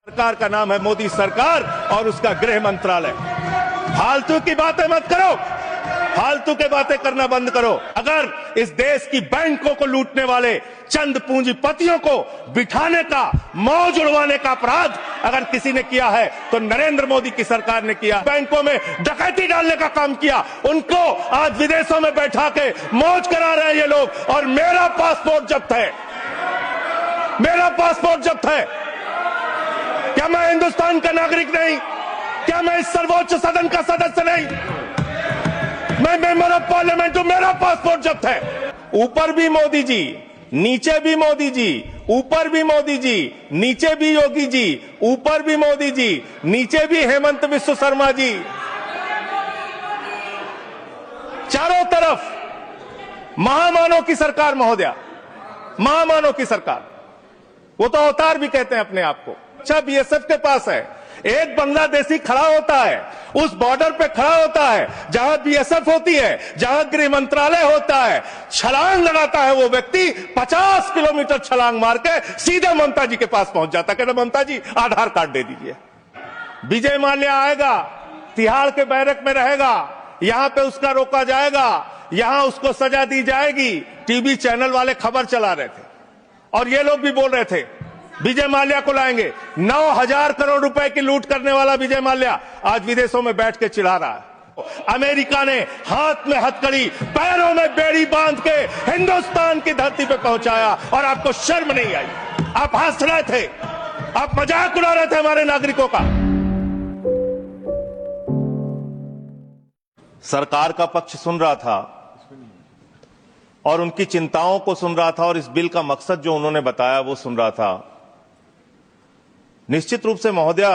सरकार का नाम है मोदी सरकार और उसका गृह मंत्रालय। फालतू की बातें मत करो, फालतू की बातें करना बंद करो। अगर इस देश की बैंकों को लूटने वाले चंद पूंजीपतियों को बिठाने का, मौज उड़वाने का अपराध अगर किसी ने किया है तो नरेंद्र मोदी की सरकार ने किया। बैंकों में डकैती डालने का काम किया, उनको आज विदेशों में बैठा के मौज करा रहे हैं ये लोग। और मेरा पासपोर्ट जब्त है, मेरा पासपोर्ट जब्त है। क्या मैं हिंदुस्तान का नागरिक नहीं? क्या मैं इस सर्वोच्च सदन का सदस्य नहीं? मैं मेंबर ऑफ पार्लियामेंट हूं, मेरा पासपोर्ट जब्त है। ऊपर भी मोदी जी, नीचे भी मोदी जी, ऊपर भी मोदी जी, नीचे भी योगी जी, ऊपर भी मोदी जी, नीचे भी हेमंत बिस्व शर्मा जी। चारों तरफ महामानव की सरकार महोदया, महामानव की सरकार। वो तो अवतार भी कहते हैं अपने आप को। अच्छा, बीएसएफ के पास है, एक बांग्लादेशी खड़ा होता है, उस बॉर्डर पे खड़ा होता है जहां बीएसएफ होती है, जहां गृह मंत्रालय होता है। छलांग लगाता है वो व्यक्ति, 50 किलोमीटर छलांग मार के सीधे ममता जी के पास पहुंच जाता है। कहता ममता जी आधार कार्ड दे दीजिए। विजय माल्या आएगा, तिहाड़ के बैरक में रहेगा, यहां पे उसका रोका जाएगा, यहां उसको सजा दी जाएगी। टीवी चैनल वाले खबर चला रहे थे और ये लोग भी बोल रहे थे विजय माल्या को लाएंगे। 9,000 करोड़ रुपए की लूट करने वाला विजय माल्या आज विदेशों में बैठ के चिल्ला रहा है। अमेरिका ने हाथ में हथकड़ी, पैरों में बेड़ी बांध के हिंदुस्तान की धरती पे पहुंचाया और आपको शर्म नहीं आई। आप हंस रहे थे, आप मजाक उड़ा रहे थे हमारे नागरिकों का। सरकार का पक्ष सुन रहा था और उनकी चिंताओं को सुन रहा था और इस बिल का मकसद जो उन्होंने बताया वो सुन रहा था। निश्चित रूप से महोदया,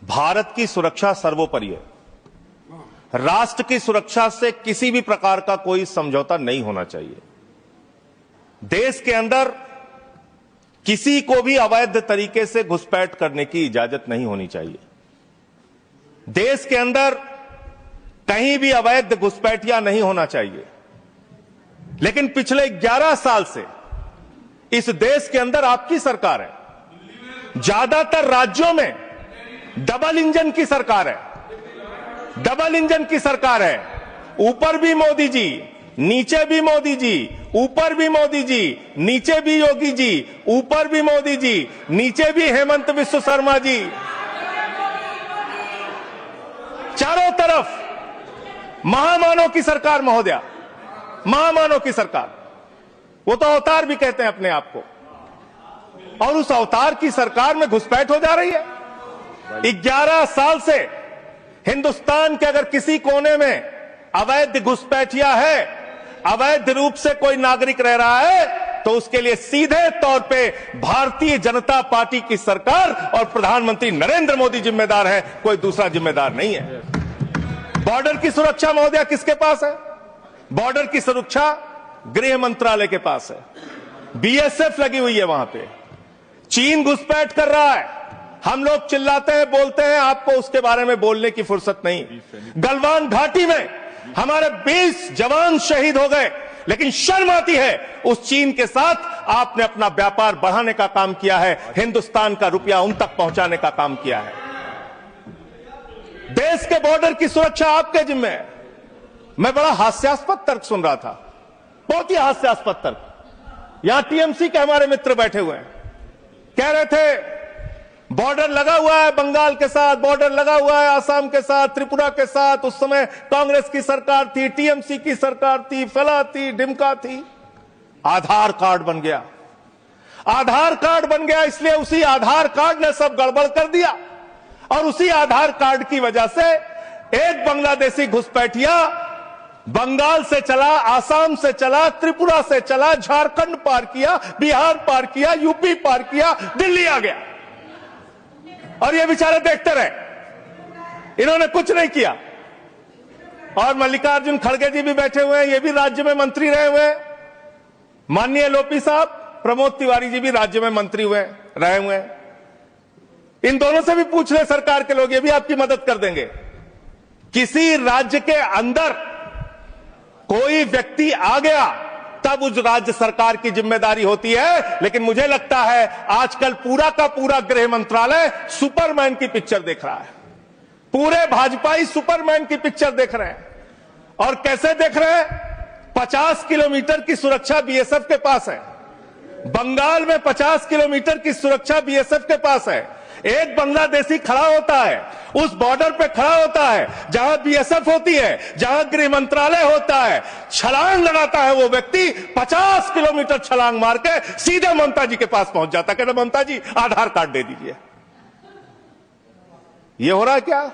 भारत की सुरक्षा सर्वोपरि है। राष्ट्र की सुरक्षा से किसी भी प्रकार का कोई समझौता नहीं होना चाहिए। देश के अंदर किसी को भी अवैध तरीके से घुसपैठ करने की इजाजत नहीं होनी चाहिए। देश के अंदर कहीं भी अवैध घुसपैठियां नहीं होना चाहिए। लेकिन पिछले 11 साल से इस देश के अंदर आपकी सरकार है। ज्यादातर राज्यों में डबल इंजन की सरकार है, डबल इंजन की सरकार है। ऊपर भी मोदी जी, नीचे भी मोदी जी, ऊपर भी मोदी जी, नीचे भी योगी जी, ऊपर भी मोदी जी, नीचे भी हेमंत बिस्व शर्मा जी। चारों तरफ महामानव की सरकार महोदया, महामानव की सरकार। वो तो अवतार भी कहते हैं अपने आप को। और उस अवतार की सरकार में घुसपैठ हो जा रही है। 11 साल से हिंदुस्तान के अगर किसी कोने में अवैध घुसपैठिया है, अवैध रूप से कोई नागरिक रह रहा है, तो उसके लिए सीधे तौर पे भारतीय जनता पार्टी की सरकार और प्रधानमंत्री नरेंद्र मोदी जिम्मेदार है, कोई दूसरा जिम्मेदार नहीं है। बॉर्डर की सुरक्षा महोदया किसके पास है? बॉर्डर की सुरक्षा गृह मंत्रालय के पास है। बीएसएफ लगी हुई है वहां पे। चीन घुसपैठ कर रहा है, हम लोग चिल्लाते हैं, बोलते हैं, आपको उसके बारे में बोलने की फुर्सत नहीं। गलवान घाटी में हमारे 20 जवान शहीद हो गए, लेकिन शर्म आती है उस चीन के साथ आपने अपना व्यापार बढ़ाने का काम किया है, हिंदुस्तान का रुपया उन तक पहुंचाने का काम किया है। देश के बॉर्डर की सुरक्षा आपके जिम्मे है। मैं बड़ा हास्यास्पद तर्क सुन रहा था, बहुत ही हास्यास्पद तर्क। यहां टीएमसी के हमारे मित्र बैठे हुए हैं, कह रहे थे बॉर्डर लगा हुआ है बंगाल के साथ, बॉर्डर लगा हुआ है आसाम के साथ, त्रिपुरा के साथ। उस समय कांग्रेस की सरकार थी, टीएमसी की सरकार थी, फला थी, ढिमका थी। आधार कार्ड बन गया, आधार कार्ड बन गया, इसलिए उसी आधार कार्ड ने सब गड़बड़ कर दिया। और उसी आधार कार्ड की वजह से एक बांग्लादेशी घुसपैठिया बंगाल से चला, आसाम से चला, त्रिपुरा से चला, झारखंड पार किया, बिहार पार किया, यूपी पार किया, दिल्ली आ गया। और ये बेचारे देखते रहे, इन्होंने कुछ नहीं किया। और मल्लिकार्जुन खड़गे जी भी बैठे हुए हैं, ये भी राज्य में मंत्री रहे हुए हैं। माननीय लोपी साहब, प्रमोद तिवारी जी भी राज्य में मंत्री रहे हुए हैं। इन दोनों से भी पूछ ले सरकार के लोग, ये भी आपकी मदद कर देंगे। किसी राज्य के अंदर कोई व्यक्ति आ गया तब उस राज्य सरकार की जिम्मेदारी होती है। लेकिन मुझे लगता है आजकल पूरा का पूरा गृह मंत्रालय सुपरमैन की पिक्चर देख रहा है, पूरे भाजपाई सुपरमैन की पिक्चर देख रहे हैं। और कैसे देख रहे हैं? 50 किलोमीटर की सुरक्षा बीएसएफ के पास है, बंगाल में 50 किलोमीटर की सुरक्षा बीएसएफ के पास है। एक बांग्लादेशी खड़ा होता है, उस बॉर्डर पे खड़ा होता है जहां बीएसएफ होती है, जहां गृह मंत्रालय होता है, छलांग लगाता है वो व्यक्ति, 50 किलोमीटर छलांग मार के सीधे ममता जी के पास पहुंच जाता है। कहते ममता जी आधार कार्ड दे दीजिए। ये हो रहा है क्या?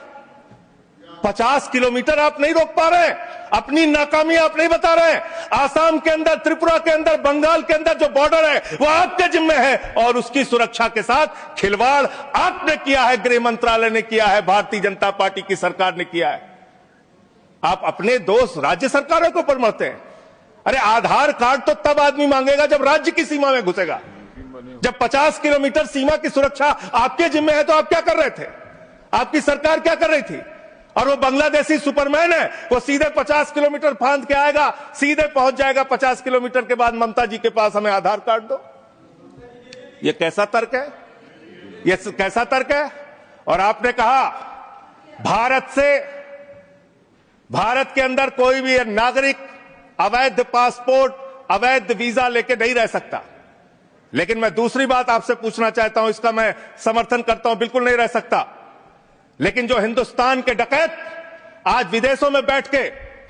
50 किलोमीटर आप नहीं रोक पा रहे, अपनी नाकामी आप नहीं बता रहे। आसाम के अंदर, त्रिपुरा के अंदर, बंगाल के अंदर जो बॉर्डर है वो आपके जिम्मे है और उसकी सुरक्षा के साथ खिलवाड़ आपने किया है, गृह मंत्रालय ने किया है, भारतीय जनता पार्टी की सरकार ने किया है। आप अपने दोस्त राज्य सरकारों के ऊपर मरते हैं। अरे आधार कार्ड तो तब आदमी मांगेगा जब राज्य की सीमा में घुसेगा। जब 50 किलोमीटर सीमा की सुरक्षा आपके जिम्मे है तो आप क्या कर रहे थे? आपकी सरकार क्या कर रही थी? और वो बांग्लादेशी सुपरमैन है, वो सीधे 50 किलोमीटर फांद के आएगा, सीधे पहुंच जाएगा 50 किलोमीटर के बाद ममता जी के पास, हमें आधार कार्ड दो। ये कैसा तर्क है? ये कैसा तर्क है? और आपने कहा भारत के अंदर कोई भी नागरिक अवैध पासपोर्ट, अवैध वीजा लेके नहीं रह सकता। लेकिन मैं दूसरी बात आपसे पूछना चाहता हूं, इसका मैं समर्थन करता हूं, बिल्कुल नहीं रह सकता। लेकिन जो हिंदुस्तान के डकैत आज विदेशों में बैठ के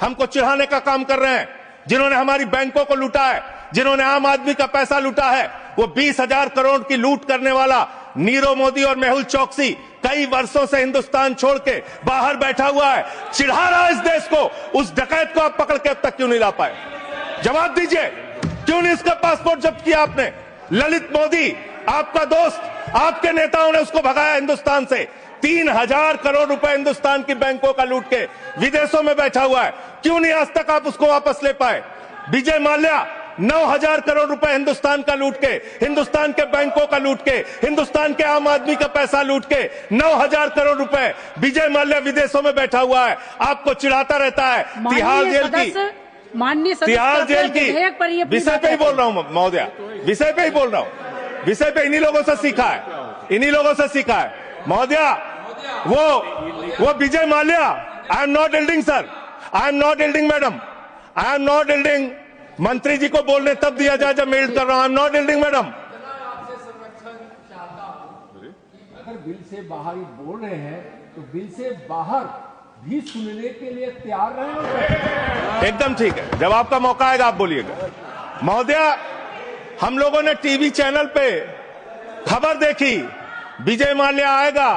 हमको चिढ़ाने का काम कर रहे हैं, जिन्होंने हमारी बैंकों को लूटा है, जिन्होंने आम आदमी का पैसा लूटा है, वो 20,000 करोड़ की लूट करने वाला नीरव मोदी और मेहुल चौकसी कई वर्षों से हिंदुस्तान छोड़ के बाहर बैठा हुआ है, चिढ़ा रहा है इस देश को। उस डकैत को आप पकड़ के अब तक क्यों नहीं ला पाए? जवाब दीजिए, क्यों नहीं उसका पासपोर्ट जब्त किया आपने? ललित मोदी आपका दोस्त, आपके नेताओं ने उसको भगाया हिंदुस्तान से। 3,000 करोड़ रुपए हिंदुस्तान की बैंकों का लूट के विदेशों में बैठा हुआ है, क्यों नहीं आज तक आप उसको वापस ले पाए? विजय माल्या 9,000 करोड़ रुपए हिंदुस्तान का लूट के, हिंदुस्तान के बैंकों का लूट के, हिंदुस्तान के आम आदमी का पैसा लूट के 9,000 करोड़ रुपए विजय माल्या विदेशों में बैठा हुआ है, आपको चिढ़ाता रहता है। तिहाड़ जेल की, माननीय तिहाड़ जेल की विषय पे ही बोल रहा हूं महोदया, विषय पे ही बोल रहा हूं, विषय पे इन्हीं लोगों से सीखा है, इन्हीं लोगों से सीखा है महोदया। वो Vijay Mallya, I am not yielding sir, I am not yielding madam, I am not yielding. मंत्री जी को बोलने तब दिया जाए जब मैं एल्ड कर रहा हूं। आई एम नॉट एल्डिंग मैडम। अगर बिल से बाहर ही बोल रहे हैं तो बिल से बाहर भी सुनने के लिए तैयार रहे। एकदम ठीक है, जब आपका मौका आएगा आप बोलिएगा। महोदया, हम लोगों ने टीवी चैनल पे खबर देखी, विजय माल्या आएगा,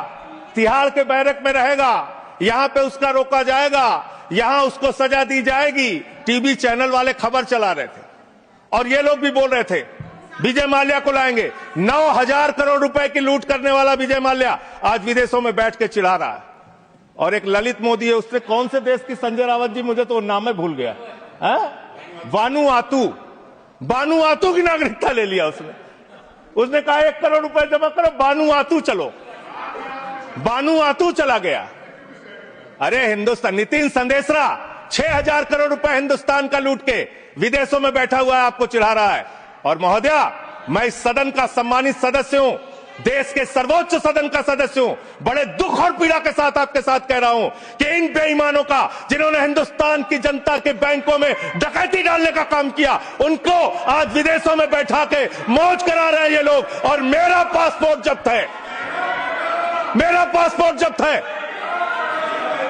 तिहाड़ के बैरक में रहेगा, यहां पे उसका रोका जाएगा, यहां उसको सजा दी जाएगी। टीवी चैनल वाले खबर चला रहे थे और ये लोग भी बोल रहे थे विजय माल्या को लाएंगे। 9,000 करोड़ रुपए की लूट करने वाला विजय माल्या आज विदेशों में बैठ के चिढ़ा रहा है। और एक ललित मोदी है, उसने कौन से देश की, संजय रावत जी, मुझे तो नाम में भूल गया, बानुआतू की नागरिकता ले लिया उसने कहा 1 करोड़ रुपए जमा करो, बानुआतू चलो, बानुआतू चला गया। अरे हिंदुस्तान, नितिन संदेशरा 6,000 करोड़ रुपए हिंदुस्तान का लूट के विदेशों में बैठा हुआ है, आपको चिढ़ा रहा है। और महोदया, मैं इस सदन का सम्मानित सदस्य हूं, देश के सर्वोच्च सदन का सदस्य हूं, बड़े दुख और पीड़ा के साथ आपके साथ कह रहा हूं कि इन बेईमानों का, जिन्होंने हिंदुस्तान की जनता के बैंकों में डकैती डालने का काम किया, उनको आज विदेशों में बैठा के मौज करा रहे हैं ये लोग। और मेरा पासपोर्ट जब्त है, मेरा पासपोर्ट जब्त है।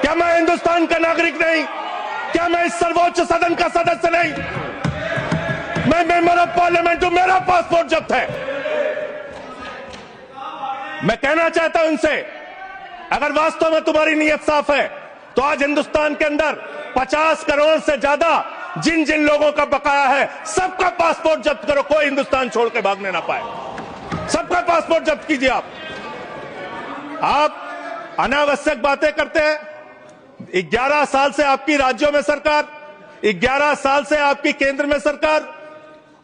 क्या मैं हिंदुस्तान का नागरिक नहीं? क्या मैं इस सर्वोच्च सदन का सदस्य नहीं? मैं मेंबर ऑफ पार्लियामेंट हूं, मेरा पासपोर्ट जब्त है। मैं कहना चाहता हूं इनसे, अगर वास्तव में तुम्हारी नीयत साफ है तो आज हिंदुस्तान के अंदर 50 करोड़ से ज्यादा जिन जिन लोगों का बकाया है, सबका पासपोर्ट जब्त करो, कोई हिंदुस्तान छोड़ के भागने ना पाए। सबका पासपोर्ट जब्त कीजिए। आप अनावश्यक बातें करते हैं। 11 साल से आपकी राज्यों में सरकार, 11 साल से आपकी केंद्र में सरकार,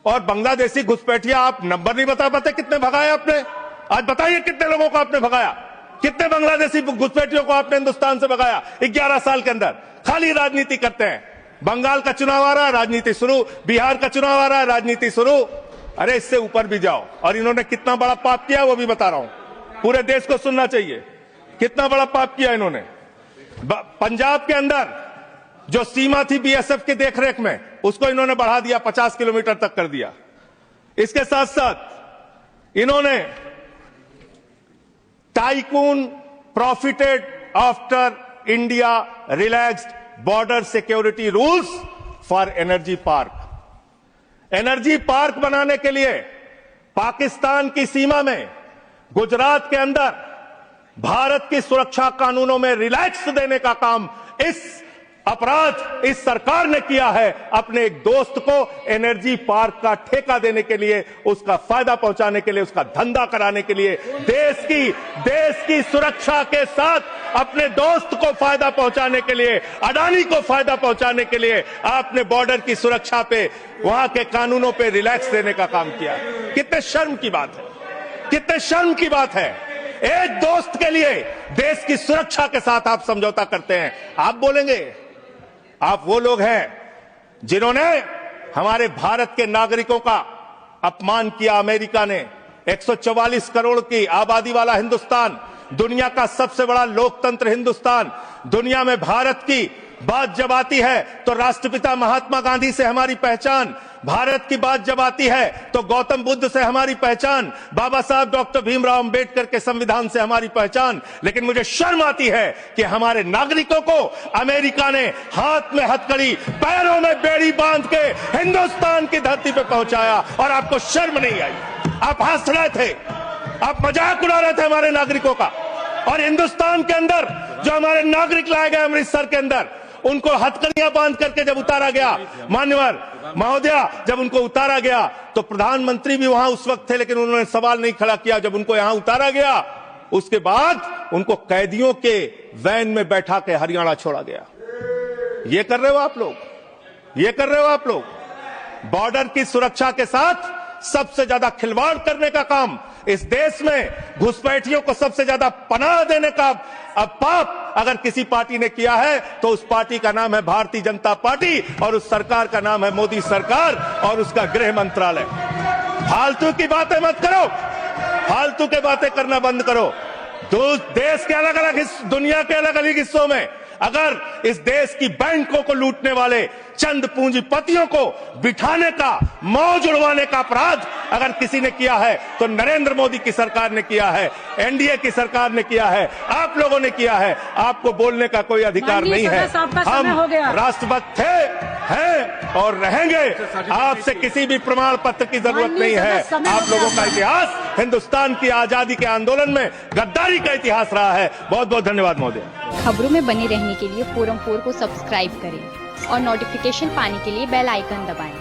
और बांग्लादेशी घुसपैठिया आप नंबर नहीं बता पाते कितने भगाए आपने। आज बताइए कितने लोगों को आपने भगाया, कितने बांग्लादेशी घुसपैठियों को आपने हिंदुस्तान से भगाया 11 साल के अंदर। खाली राजनीति करते हैं। बंगाल का चुनाव आ रहा है, राजनीति शुरू, बिहार का चुनाव आ रहा है, राजनीति शुरू। अरे इससे ऊपर भी जाओ। और इन्होंने कितना बड़ा पाप किया वो भी बता रहा हूं, पूरे देश को सुनना चाहिए कितना बड़ा पाप किया इन्होंने। पंजाब के अंदर जो सीमा थी बीएसएफ की देखरेख में, उसको इन्होंने बढ़ा दिया, 50 किलोमीटर तक कर दिया। इसके साथ साथ इन्होंने tycoon profited after India relaxed border security rules for energy park. Energy park बनाने के लिए पाकिस्तान की सीमा में गुजरात के अंदर भारत की सुरक्षा कानूनों में रिलैक्स देने का काम इस अपराध इस सरकार ने किया है। अपने एक दोस्त को एनर्जी पार्क का ठेका देने के लिए, उसका फायदा पहुंचाने के लिए, उसका धंधा कराने के लिए, देश की सुरक्षा के साथ अपने दोस्त को फायदा पहुंचाने के लिए, अडानी को फायदा पहुंचाने के लिए आपने बॉर्डर की सुरक्षा पे, वहां के कानूनों पे रिलैक्स देने का काम किया। कितने शर्म की बात है, कितने शर्म की बात है। एक दोस्त के लिए देश की सुरक्षा के साथ आप समझौता करते हैं। आप बोलेंगे आप वो लोग हैं जिन्होंने हमारे भारत के नागरिकों का अपमान किया। अमेरिका ने 144 करोड़ की आबादी वाला हिंदुस्तान, दुनिया का सबसे बड़ा लोकतंत्र हिंदुस्तान, दुनिया में भारत की बात जब आती है तो राष्ट्रपिता महात्मा गांधी से हमारी पहचान, भारत की बात जब आती है तो गौतम बुद्ध से हमारी पहचान, बाबा साहब डॉक्टर भीमराव अंबेडकर के संविधान से हमारी पहचान। लेकिन मुझे शर्म आती है कि हमारे नागरिकों को अमेरिका ने हाथ में हथकड़ी, पैरों में बेड़ी बांध के हिंदुस्तान की धरती पे पहुंचाया और आपको शर्म नहीं आई। आप हंस रहे थे, आप मजाक उड़ा रहे थे हमारे नागरिकों का। और हिंदुस्तान के अंदर जो हमारे नागरिक लाए गए अमृतसर के अंदर, उनको हथकड़ियां बांध करके जब उतारा गया, मान्यवर महोदया, जब उनको उतारा गया तो प्रधानमंत्री भी वहां उस वक्त थे, लेकिन उन्होंने सवाल नहीं खड़ा किया। जब उनको यहां उतारा गया उसके बाद उनको कैदियों के वैन में बैठा के हरियाणा छोड़ा गया। ये कर रहे हो आप लोग, ये कर रहे हो आप लोग। बॉर्डर की सुरक्षा के साथ सबसे ज्यादा खिलवाड़ करने का काम इस देश में, घुसपैठियों को सबसे ज्यादा पनाह देने का पाप अगर किसी पार्टी ने किया है तो उस पार्टी का नाम है भारतीय जनता पार्टी और उस सरकार का नाम है मोदी सरकार और उसका गृह मंत्रालय। फालतू की बातें मत करो, फालतू की बातें करना बंद करो। देश के अलग अलग दुनिया के अलग अलग हिस्सों में अगर इस देश की बैंकों को लूटने वाले चंद पूंजीपतियों को बिठाने का, मौज उड़वाने का अपराध अगर किसी ने किया है तो नरेंद्र मोदी की सरकार ने किया है, एनडीए की सरकार ने किया है, आप लोगों ने किया है। आपको बोलने का कोई अधिकार नहीं है। हम राष्ट्रभक्त थे, हैं और रहेंगे। आपसे किसी भी प्रमाण पत्र की जरूरत नहीं है। आप लोगों का इतिहास हिंदुस्तान की आजादी के आंदोलन में गद्दारी का इतिहास रहा है। बहुत बहुत धन्यवाद महोदय। खबरों में बने रहने के लिए फोरम 4 को सब्सक्राइब करें और नोटिफिकेशन पाने के लिए बेल आइकन दबाएं।